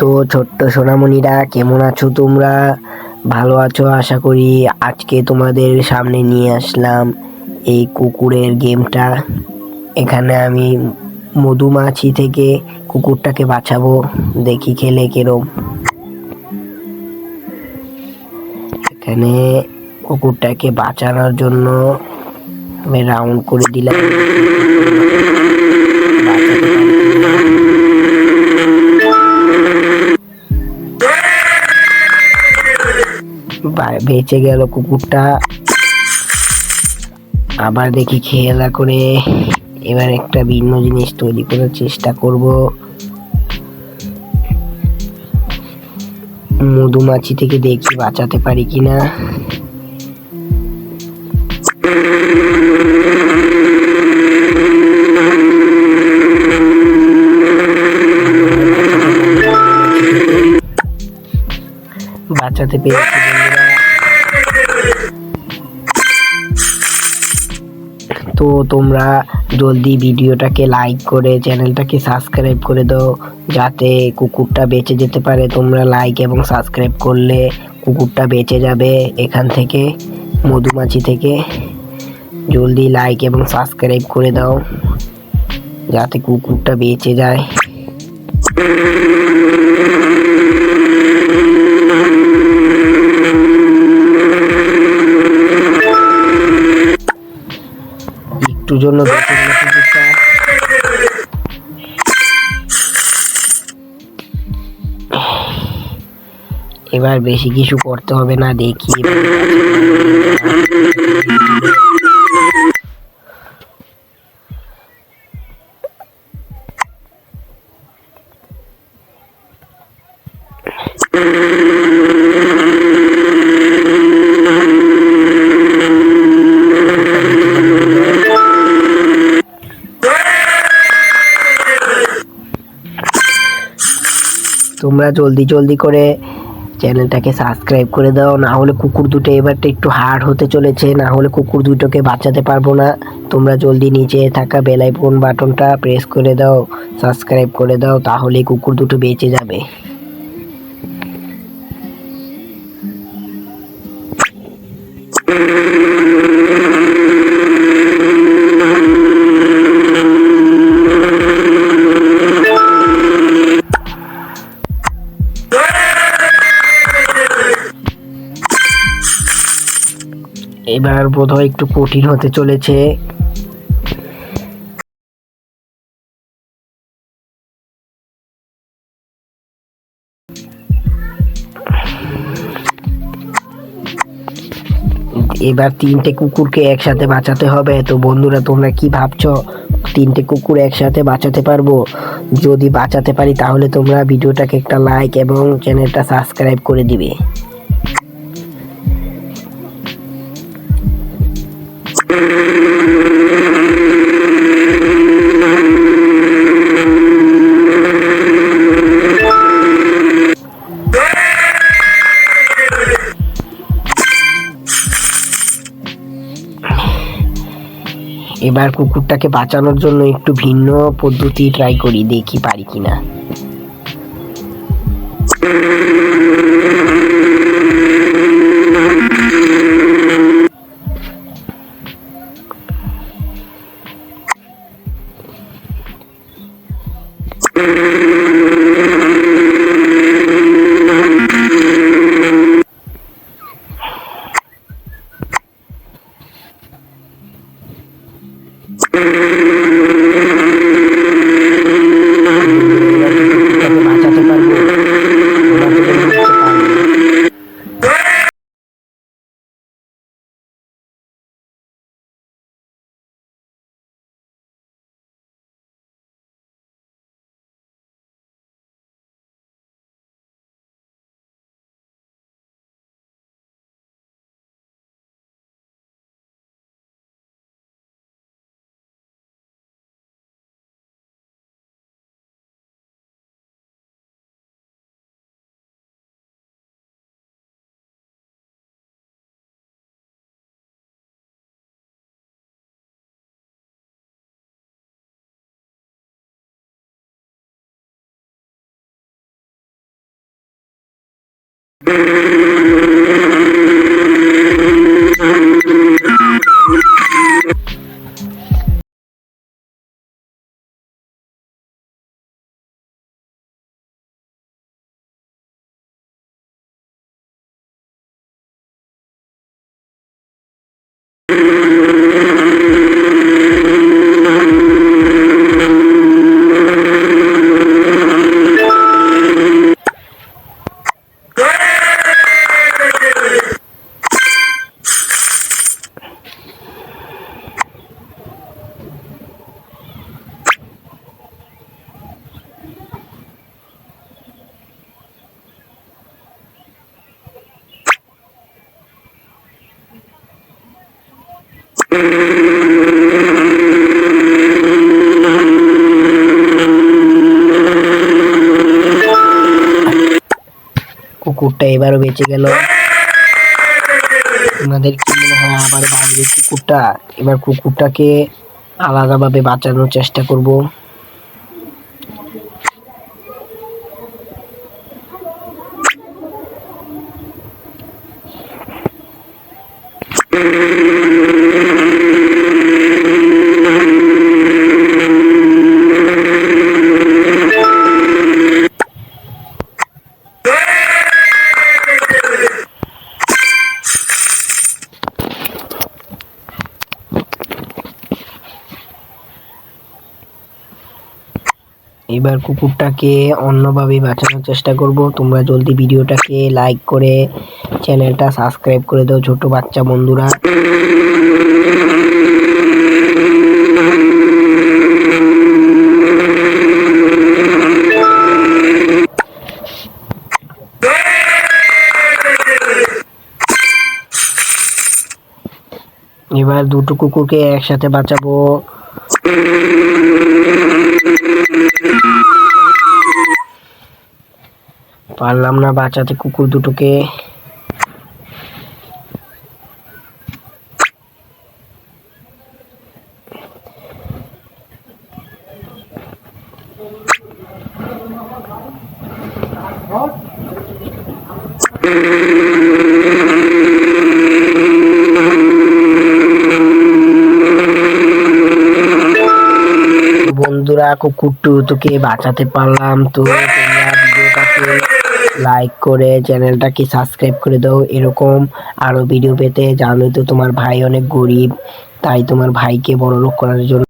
তো ছোট্ট সোনামণিরা, কেমন আছো তোমরা? ভালো আছো আশা করি। আজকে তোমাদের সামনে নিয়ে আসলাম এই কুকুরের গেমটা। এখানে আমি মধুমাছি থেকে কুকুরটাকে বাঁচাবো, দেখি খেলে কেরম। এখানে কুকুরটাকে বাঁচানোর জন্য আমি রাউন্ড করে দিলাম। বাঁচাতে বেঁচে গেল কুকুরটা। আবার দেখি খেলা করে এবার একটা ভিন্ন জিনিস তৈরি করার চেষ্টা করব। মধুমাছি থেকে দেখি বাঁচাতে পারি কিনা। বাঁচাতে পেরেছি বন্ধুরা। তো তোমরা জলদি ভিডিওটাকে লাইক করে চ্যানেলটাকে সাবস্ক্রাইব করে দাও, যাতে কুকুরটা বেঁচে যেতে পারে। তোমরা লাইক এবং সাবস্ক্রাইব করলে কুকুরটা বেঁচে যাবে এখান থেকে, মধুমাছি থেকে। জলদি লাইক এবং সাবস্ক্রাইব করে দাও যাতে কুকুরটা বেঁচে যায়। একটু জন্য বেঁচে গেল কুকুরটা। এবার বেশি কিছু করতে হবে না, দেখি তোমরা জলদি জলদি করে চ্যানেলটাকে সাবস্ক্রাইব করে দাও, না হলে কুকুর দুটো এবারটা একটু হার্ড হতে চলেছে, না হলে কুকুর দুটোকে বাঁচাতে পারবো না। তোমরা জলদি নিচে থাকা বেল আইকন বাটনটা প্রেস করে দাও, সাবস্ক্রাইব করে দাও, তাহলে কুকুর দুটো বেঁচে যাবে। এবার বোধহয় একটু কঠিন হতে চলেছে। এবার তিনটে কুকুরকে একসাথে বাঁচাতে হবে। তো বন্ধুরা, তোমরা কি ভাবছো তিনটে কুকুর একসাথে বাঁচাতে পারবো? যদি বাঁচাতে পারি তাহলে তোমরা ভিডিওটাকে একটা লাইক এবং চ্যানেলটা সাবস্ক্রাইব করে দিবে। এবার কুকুরটাকে বাঁচানোর জন্য একটু ভিন্ন পদ্ধতি ট্রাই করি, দেখি পারি কিনা। বাঁচাতে পারবো? কুকুরটা এবারও বেঁচে গেল। তোমাদের কি মনে হয় আবার বাঁচবে কুকুরটা? এবার কুকুরটাকে আলাদাভাবে বাঁচানোর চেষ্টা করব। এবার কুকুরটাকে অন্যভাবে বাঁচানোর চেষ্টা করব। তোমরা জলদি ভিডিওটাকে লাইক করে চ্যানেলটা সাবস্ক্রাইব করে দাও ছোট বাচ্চা বন্ধুরা। এবার দুটো কুকুরকে একসাথে বাঁচাবো। পারলাম না বাঁচাতে কুকুর দুটোকে। বন্ধুরা কুকুর দুটোকে বাঁচাতে পারলাম। তো তোমরা ভিডিওটাকে লাইক করে চ্যানেলটাকে সাবস্ক্রাইব করে দাও এরকম আরো ভিডিও পেতে। জানোই তো তোমার ভাই অনেক গরিব, তাই তোমার ভাইকে বড়লোক করার জন্য